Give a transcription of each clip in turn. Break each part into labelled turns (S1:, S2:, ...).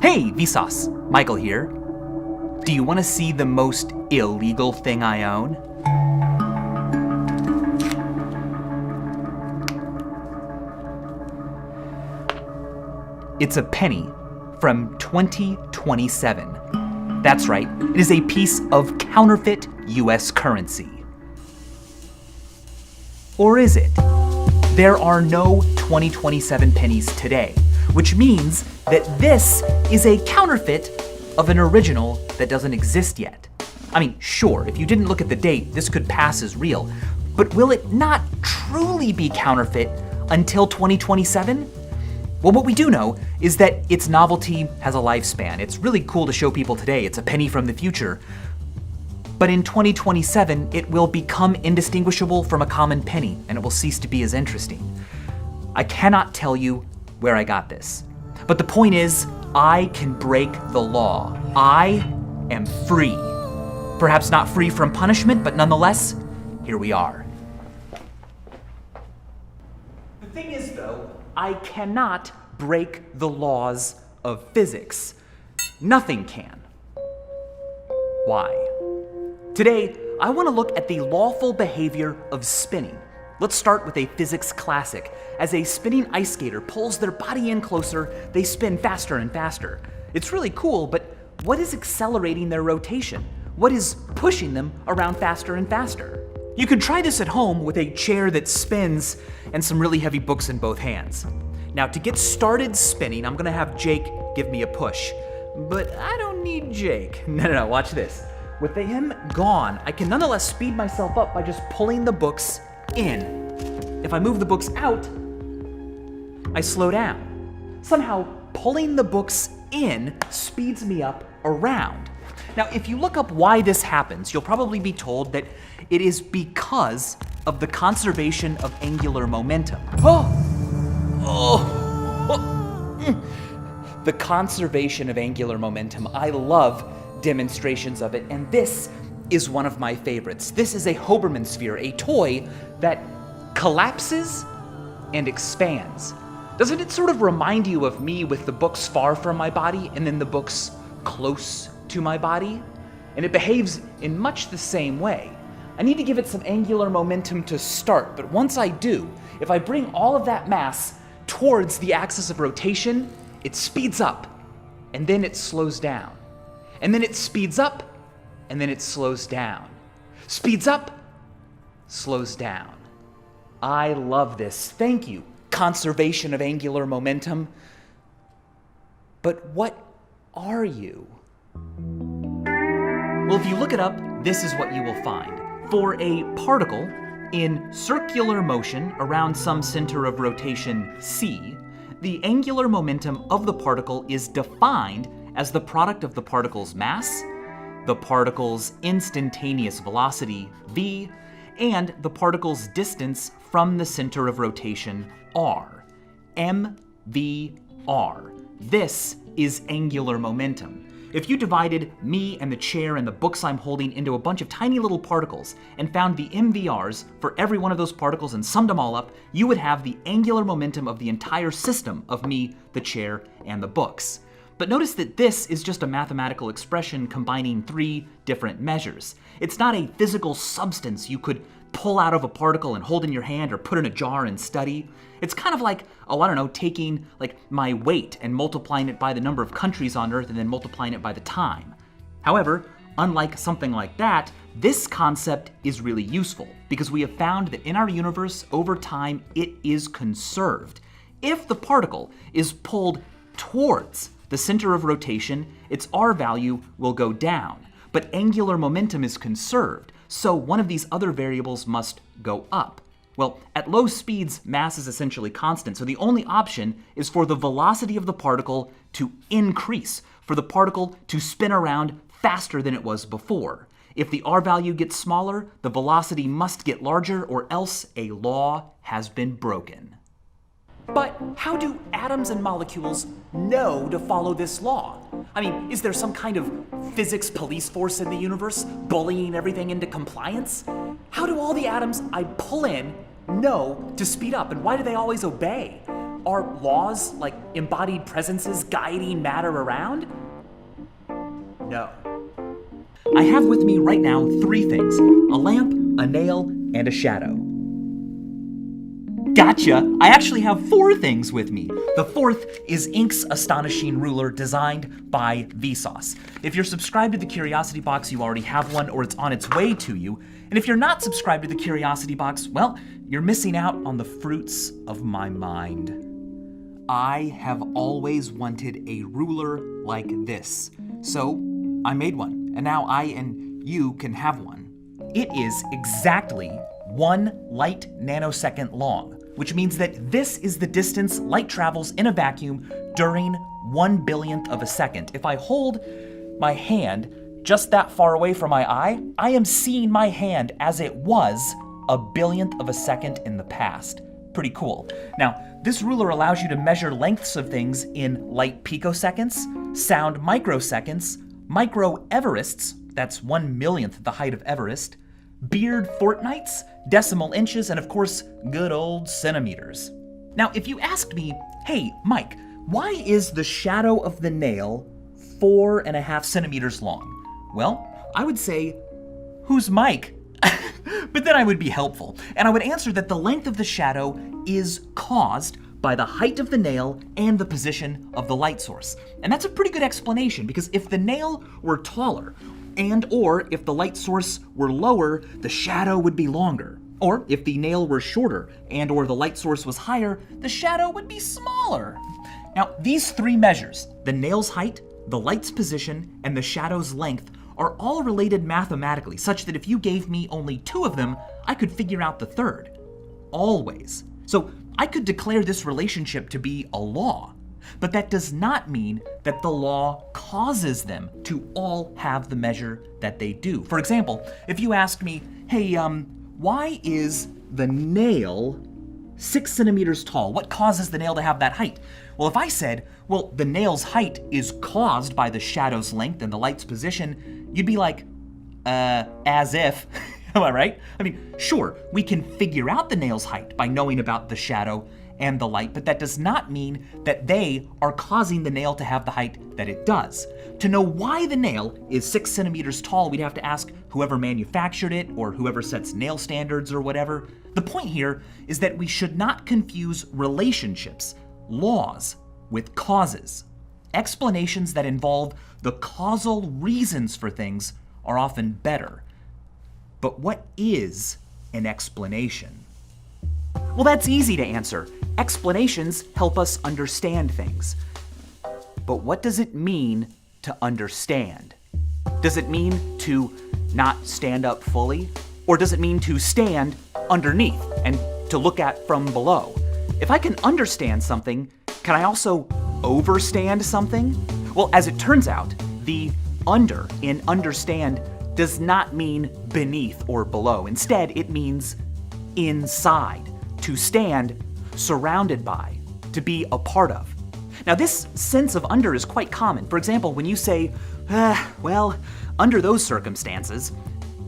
S1: Hey, Vsauce, Michael here. Do you want to see the most illegal thing I own? It's a penny from 2027. That's right, it is a piece of counterfeit US currency. Or is it? There are no 2027 pennies today, which means that this is a counterfeit of an original that doesn't exist yet. I mean, sure, if you didn't look at the date, this could pass as real, but will it not truly be counterfeit until 2027? Well, what we do know is that its novelty has a lifespan. It's really cool to show people today it's a penny from the future, but in 2027, it will become indistinguishable from a common penny, and it will cease to be as interesting. I cannot tell you where I got this, but the point is, I can break the law. I am free. Perhaps not free from punishment, but nonetheless, here we are. The thing is, though, I cannot break the laws of physics. Nothing can. Why? Today, I want to look at the lawful behavior of spinning. Let's start with a physics classic. As a spinning ice skater pulls their body in closer, they spin faster and faster. It's really cool, but what is accelerating their rotation? What is pushing them around faster and faster? You can try this at home with a chair that spins and some really heavy books in both hands. Now, to get started spinning, I'm gonna have Jake give me a push. But I don't need Jake. No, watch this. With him gone, I can nonetheless speed myself up by just pulling the books in. If I move the books out, I slow down. Somehow, pulling the books in speeds me up around. Now, if you look up why this happens, you'll probably be told that it is because of the conservation of angular momentum. The conservation of angular momentum. I love demonstrations of it, and this is one of my favorites. This is a Hoberman sphere, a toy that collapses and expands. Doesn't it sort of remind you of me with the books far from my body and then the books close to my body? And it behaves in much the same way. I need to give it some angular momentum to start, but once I do, if I bring all of that mass towards the axis of rotation, it speeds up, and then it slows down. And then it speeds up, and then it slows down. Speeds up, slows down. I love this. Thank you, conservation of angular momentum. But what are you? Well, if you look it up, this is what you will find. For a particle in circular motion around some center of rotation C, the angular momentum of the particle is defined as the product of the particle's mass, the particle's instantaneous velocity, v, and the particle's distance from the center of rotation, r. mvr. This is angular momentum. If you divided me and the chair and the books I'm holding into a bunch of tiny little particles and found the MVRs for every one of those particles and summed them all up, you would have the angular momentum of the entire system of me, the chair, and the books. But notice that this is just a mathematical expression combining three different measures. It's not a physical substance you could pull out of a particle and hold in your hand or put in a jar and study. It's kind of like, taking my weight and multiplying it by the number of countries on Earth and then multiplying it by the time. However, unlike something like that, this concept is really useful because we have found that in our universe, over time, it is conserved. If the particle is pulled towards the center of rotation, its R value will go down. But angular momentum is conserved, so one of these other variables must go up. Well, at low speeds, mass is essentially constant, so the only option is for the velocity of the particle to increase, for the particle to spin around faster than it was before. If the R value gets smaller, the velocity must get larger, or else a law has been broken. But how do atoms and molecules know to follow this law? I mean, is there some kind of physics police force in the universe bullying everything into compliance? How do all the atoms I pull in know to speed up, and why do they always obey? Are laws, like embodied presences, guiding matter around? No. I have with me right now 3 things: a lamp, a nail, and a shadow. Gotcha! I actually have 4 things with me. The 4th is Ink's astonishing ruler designed by Vsauce. If you're subscribed to the Curiosity Box, you already have one, or it's on its way to you. And if you're not subscribed to the Curiosity Box, well, you're missing out on the fruits of my mind. I have always wanted a ruler like this, so I made one, and now I and you can have one. It is exactly 1 light nanosecond long, which means that this is the distance light travels in a vacuum during 1 billionth of a second. If I hold my hand just that far away from my eye, I am seeing my hand as it was 1 billionth of a second in the past. Pretty cool. Now, this ruler allows you to measure lengths of things in light picoseconds, sound microseconds, micro-Everests, that's 1/1,000,000th the height of Everest, beard fortnights, decimal inches, and of course, good old centimeters. Now, if you asked me, hey, Mike, why is the shadow of the nail 4.5 centimeters long? Well, I would say, who's Mike? But then I would be helpful, and I would answer that the length of the shadow is caused by the height of the nail and the position of the light source. And that's a pretty good explanation, because if the nail were taller, or if the light source were lower, the shadow would be longer. Or if the nail were shorter or the light source was higher, the shadow would be smaller. Now, these 3 measures, the nail's height, the light's position, and the shadow's length, are all related mathematically, such that if you gave me only 2 of them, I could figure out the 3rd. Always. So I could declare this relationship to be a law, but that does not mean that the law causes them to all have the measure that they do. For example, if you asked me, hey, why is the nail 6 centimeters tall? What causes the nail to have that height? Well, if I said, well, the nail's height is caused by the shadow's length and the light's position, you'd be like, as if. Am I right? I mean, sure, we can figure out the nail's height by knowing about the shadow and the light, but that does not mean that they are causing the nail to have the height that it does. To know why the nail is 6 centimeters tall, we'd have to ask whoever manufactured it or whoever sets nail standards or whatever. The point here is that we should not confuse relationships, laws, with causes. Explanations that involve the causal reasons for things are often better. But what is an explanation? Well, that's easy to answer. Explanations help us understand things. But what does it mean to understand? Does it mean to not stand up fully? Or does it mean to stand underneath and to look at from below? If I can understand something, can I also overstand something? Well, as it turns out, the under in understand does not mean beneath or below. Instead, it means inside, to stand surrounded by, to be a part of. Now, this sense of under is quite common. For example, when you say, well, under those circumstances,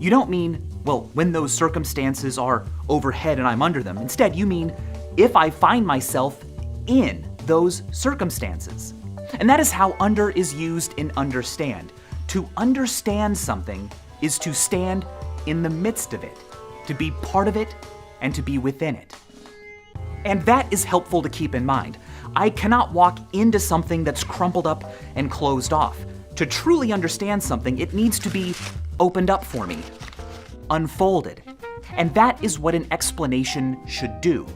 S1: you don't mean, well, when those circumstances are overhead and I'm under them. Instead, you mean if I find myself in those circumstances. And that is how under is used in understand. To understand something is to stand in the midst of it, to be part of it, and to be within it. And that is helpful to keep in mind. I cannot walk into something that's crumpled up and closed off. To truly understand something, it needs to be opened up for me, unfolded. And that is what an explanation should do.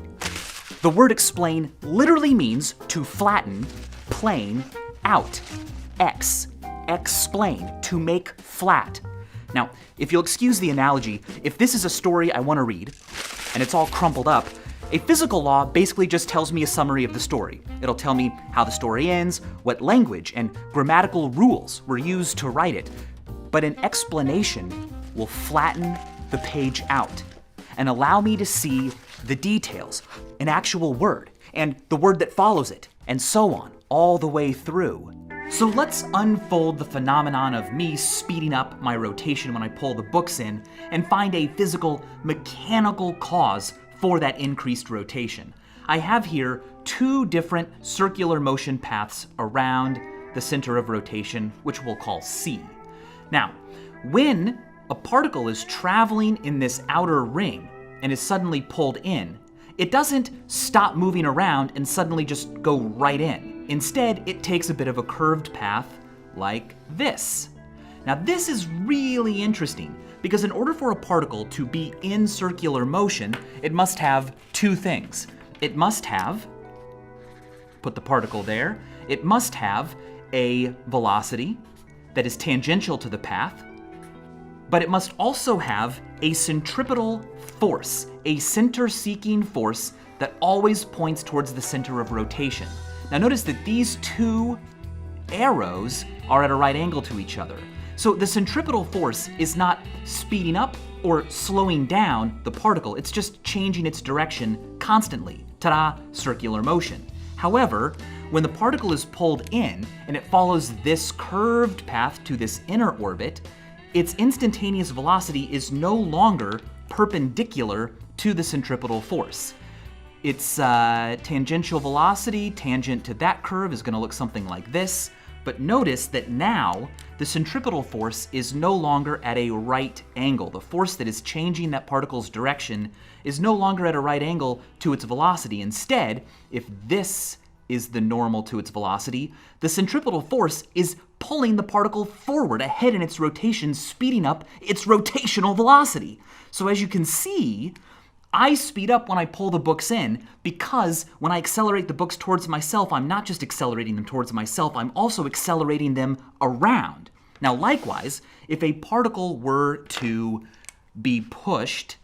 S1: The word explain literally means to flatten, plane, out. Explain, to make flat. Now, if you'll excuse the analogy, if this is a story I want to read, and it's all crumpled up, a physical law basically just tells me a summary of the story. It'll tell me how the story ends, what language and grammatical rules were used to write it. But an explanation will flatten the page out and allow me to see the details, an actual word, and the word that follows it, and so on, all the way through. So let's unfold the phenomenon of me speeding up my rotation when I pull the books in and find a physical, mechanical cause for that increased rotation. I have here two different circular motion paths around the center of rotation, which we'll call C. Now, when a particle is traveling in this outer ring and is suddenly pulled in, it doesn't stop moving around and suddenly just go right in. Instead, it takes a bit of a curved path like this. Now, this is really interesting because in order for a particle to be in circular motion, it must have two things. It must have, put the particle there, it must have a velocity that is tangential to the path, but it must also have a centripetal force, a center-seeking force that always points towards the center of rotation. Now notice that these two arrows are at a right angle to each other. So the centripetal force is not speeding up or slowing down the particle, it's just changing its direction constantly. Ta-da, circular motion. However, when the particle is pulled in and it follows this curved path to this inner orbit, its instantaneous velocity is no longer perpendicular to the centripetal force. Its tangential velocity, tangent to that curve, is going to look something like this. But notice that now the centripetal force is no longer at a right angle. The force that is changing that particle's direction is no longer at a right angle to its velocity. Instead, if this is the normal to its velocity, the centripetal force is pulling the particle forward ahead in its rotation, speeding up its rotational velocity. So as you can see, I speed up when I pull the books in because when I accelerate the books towards myself, I'm not just accelerating them towards myself, I'm also accelerating them around. Now likewise, if a particle were to be pushed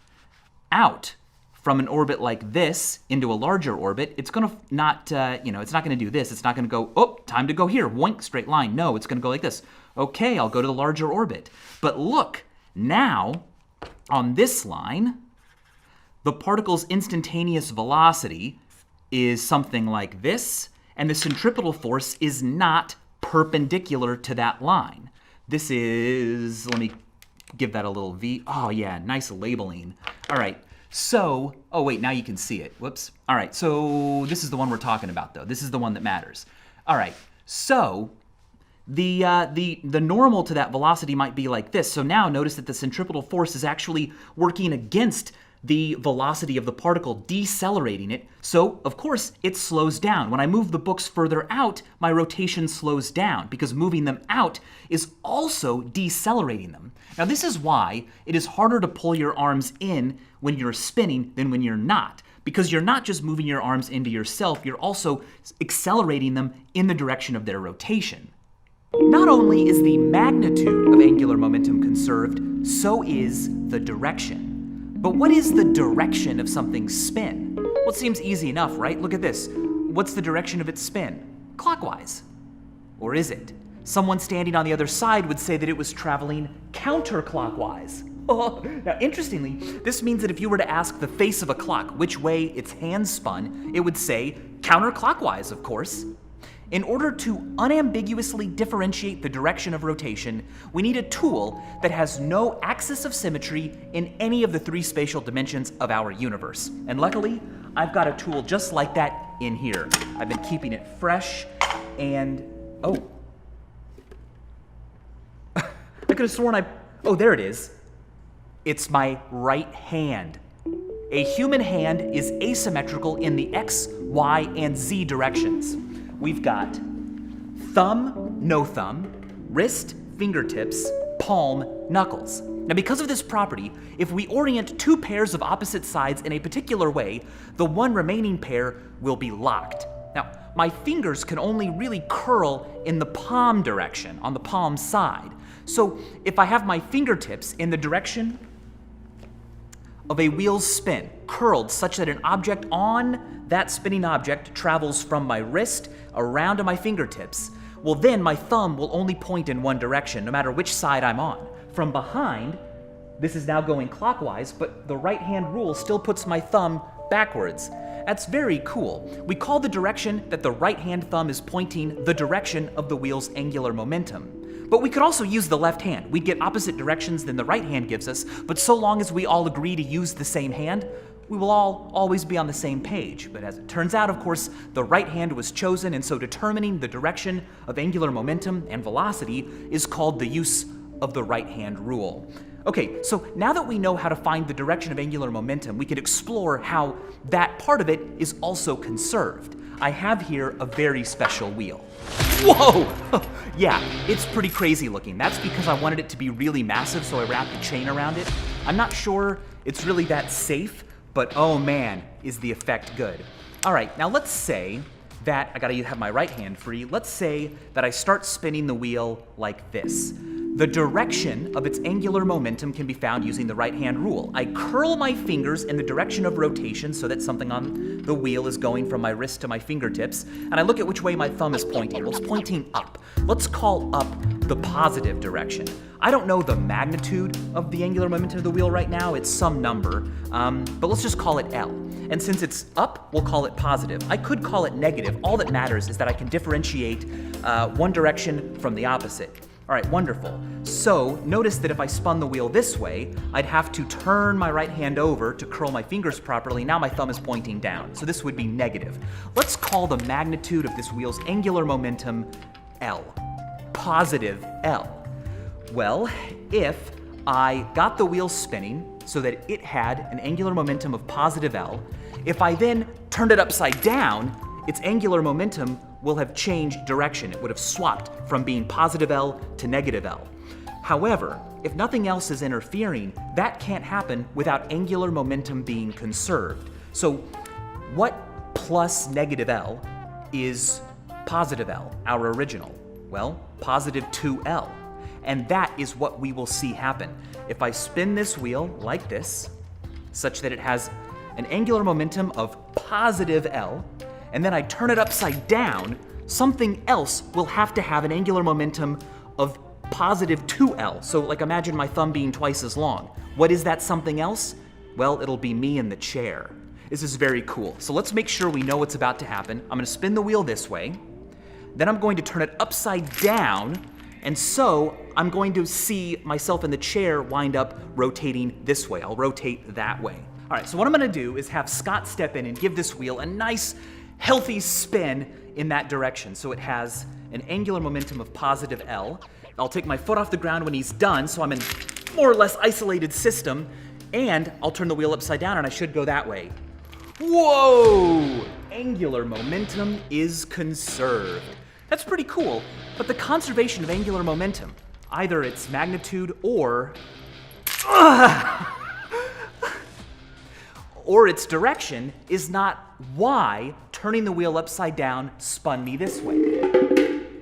S1: out from an orbit like this into a larger orbit, it's going to it's not going to do this. It's not going to go, oh, time to go here, woink, straight line. No, it's going to go like this. Okay, I'll go to the larger orbit. But look, now on this line, the particle's instantaneous velocity is something like this, and the centripetal force is not perpendicular to that line. This is, let me give that a little V. Oh yeah, nice labeling. All right, so, oh wait, now you can see it. Whoops. All right, so this is the one we're talking about though. This is the one that matters. All right, so the normal to that velocity might be like this. So now notice that the centripetal force is actually working against the velocity of the particle, decelerating it. So, of course, it slows down. When I move the books further out, my rotation slows down because moving them out is also decelerating them. Now, this is why it is harder to pull your arms in when you're spinning than when you're not. Because you're not just moving your arms into yourself, you're also accelerating them in the direction of their rotation. Not only is the magnitude of angular momentum conserved, so is the direction. But what is the direction of something's spin? Well, it seems easy enough, right? Look at this. What's the direction of its spin? Clockwise. Or is it? Someone standing on the other side would say that it was traveling counterclockwise. Now, interestingly, this means that if you were to ask the face of a clock which way its hands spun, it would say counterclockwise, of course. In order to unambiguously differentiate the direction of rotation, we need a tool that has no axis of symmetry in any of the three spatial dimensions of our universe. And luckily, I've got a tool just like that in here. I've been keeping it fresh and, oh. I could have sworn oh, there it is. It's my right hand. A human hand is asymmetrical in the X, Y, and Z directions. We've got thumb, no thumb, wrist, fingertips, palm, knuckles. Now because of this property, if we orient two pairs of opposite sides in a particular way, the one remaining pair will be locked. Now, my fingers can only really curl in the palm direction, on the palm side. So if I have my fingertips in the direction of a wheel's spin, curled such that an object on that spinning object travels from my wrist around to my fingertips, well then my thumb will only point in one direction, no matter which side I'm on. From behind, this is now going clockwise, but the right hand rule still puts my thumb backwards. That's very cool. We call the direction that the right hand thumb is pointing the direction of the wheel's angular momentum. But we could also use the left hand. We'd get opposite directions than the right hand gives us, but so long as we all agree to use the same hand, we will all always be on the same page. But as it turns out, of course, the right hand was chosen, and so determining the direction of angular momentum and velocity is called the use of the right hand rule. Okay, so now that we know how to find the direction of angular momentum, we can explore how that part of it is also conserved. I have here a very special wheel. Whoa! Yeah, it's pretty crazy looking. That's because I wanted it to be really massive, so I wrapped a chain around it. I'm not sure it's really that safe, but oh man, is the effect good. All right, now let's say that, I gotta have my right hand free, let's say that I start spinning the wheel like this. The direction of its angular momentum can be found using the right hand rule. I curl my fingers in the direction of rotation so that something on the wheel is going from my wrist to my fingertips, and I look at which way my thumb is pointing. Well, it's pointing up. Let's call up the positive direction. I don't know the magnitude of the angular momentum of the wheel right now, it's some number, but let's just call it L. And since it's up, we'll call it positive. I could call it negative. All that matters is that I can differentiate one direction from the opposite. All right, wonderful. So notice that if I spun the wheel this way, I'd have to turn my right hand over to curl my fingers properly. Now my thumb is pointing down, so this would be negative. Let's call the magnitude of this wheel's angular momentum L, positive L. Well, if I got the wheel spinning so that it had an angular momentum of positive L, if I then turned it upside down, its angular momentum will have changed direction. It would have swapped from being positive L to negative L. However, if nothing else is interfering, that can't happen without angular momentum being conserved. So what plus negative L is positive L, our original? Well, positive 2L. And that is what we will see happen. If I spin this wheel like this, such that it has an angular momentum of positive L, and then I turn it upside down, something else will have to have an angular momentum of positive 2L. So like imagine my thumb being twice as long. What is that something else? Well, it'll be me in the chair. This is very cool. So let's make sure we know what's about to happen. I'm gonna spin the wheel this way, then I'm going to turn it upside down, and so I'm going to see myself in the chair wind up rotating this way. I'll rotate that way. All right, so what I'm gonna do is have Scott step in and give this wheel a nice, healthy spin in that direction. So it has an angular momentum of positive L. I'll take my foot off the ground when he's done, so I'm in more or less isolated system, and I'll turn the wheel upside down and I should go that way. Whoa! Angular momentum is conserved. That's pretty cool, but the conservation of angular momentum, either its magnitude or its direction, is not why turning the wheel upside down spun me this way.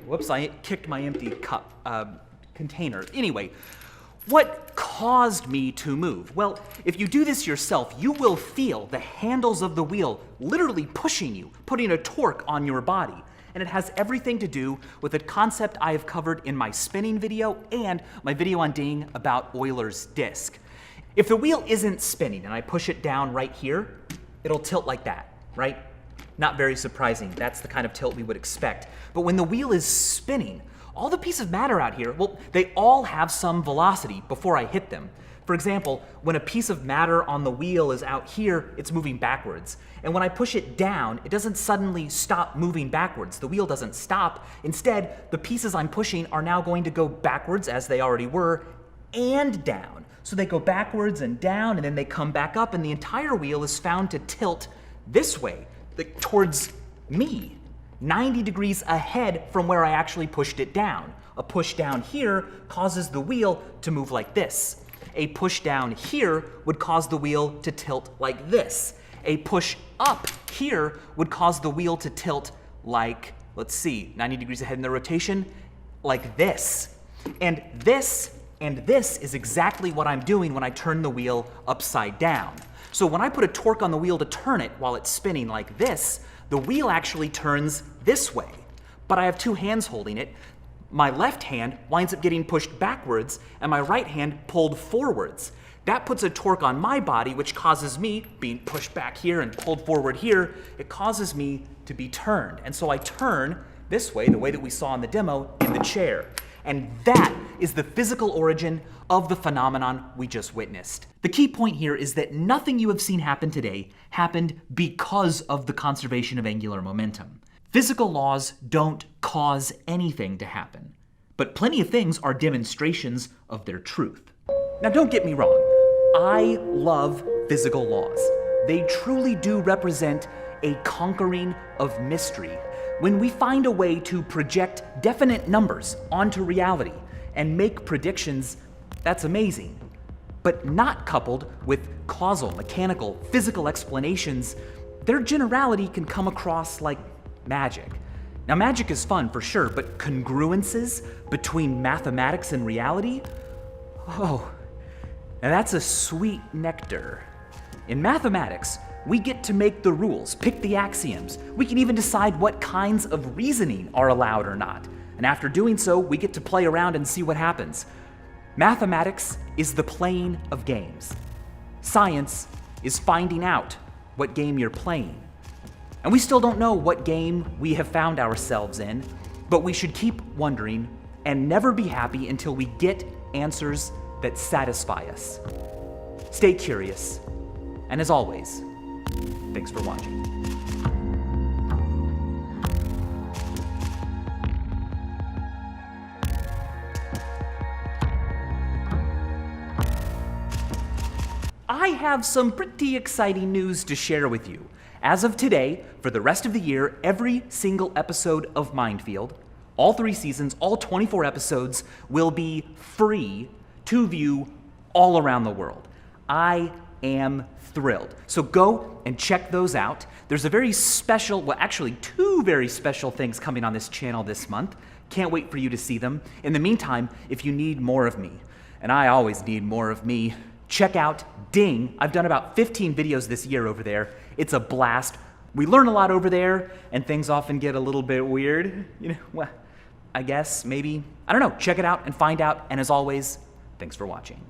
S1: Whoops, I kicked my empty cup container. Anyway, what caused me to move? Well, if you do this yourself, you will feel the handles of the wheel literally pushing you, putting a torque on your body. And it has everything to do with a concept I have covered in my spinning video and my video on Ding about Euler's disk. If the wheel isn't spinning and I push it down right here, it'll tilt like that, right? Not very surprising. That's the kind of tilt we would expect. But when the wheel is spinning, all the pieces of matter out here, well, they all have some velocity before I hit them. For example, when a piece of matter on the wheel is out here, it's moving backwards. And when I push it down, it doesn't suddenly stop moving backwards. The wheel doesn't stop. Instead, the pieces I'm pushing are now going to go backwards, as they already were, and down. So they go backwards and down, and then they come back up, and the entire wheel is found to tilt this way, towards me, 90 degrees ahead from where I actually pushed it down. A push down here causes the wheel to move like this. A push down here would cause the wheel to tilt like this. A push up here would cause the wheel to tilt like, let's see, 90 degrees ahead in the rotation, like this. And this is exactly what I'm doing when I turn the wheel upside down. So when I put a torque on the wheel to turn it while it's spinning like this, the wheel actually turns this way. But I have two hands holding it. My left hand winds up getting pushed backwards and my right hand pulled forwards. That puts a torque on my body, which causes me, being pushed back here and pulled forward here, it causes me to be turned. And so I turn this way, the way that we saw in the demo, in the chair. And that is the physical origin of the phenomenon we just witnessed. The key point here is that nothing you have seen happen today happened because of the conservation of angular momentum. Physical laws don't cause anything to happen, but plenty of things are demonstrations of their truth. Now don't get me wrong, I love physical laws. They truly do represent a conquering of mystery. When we find a way to project definite numbers onto reality and make predictions, that's amazing. But not coupled with causal, mechanical, physical explanations, their generality can come across like magic. Now magic is fun for sure, but congruences between mathematics and reality? Oh, now that's a sweet nectar. In mathematics, we get to make the rules, pick the axioms. We can even decide what kinds of reasoning are allowed or not. And after doing so, we get to play around and see what happens. Mathematics is the playing of games. Science is finding out what game you're playing. And we still don't know what game we have found ourselves in, but we should keep wondering and never be happy until we get answers that satisfy us. Stay curious, and as always, thanks for watching. I have some pretty exciting news to share with you. As of today, for the rest of the year, every single episode of Mindfield, all 3 seasons, all 24 episodes, will be free to view all around the world. I am thrilled. So go and check those out. There's a very special, well actually 2 very special things coming on this channel this month. Can't wait for you to see them. In the meantime, if you need more of me, and I always need more of me, check out Ding. I've done about 15 videos this year over there. It's a blast. We learn a lot over there, and things often get a little bit weird. You know, well, I guess, maybe. I don't know. Check it out and find out. And as always, thanks for watching.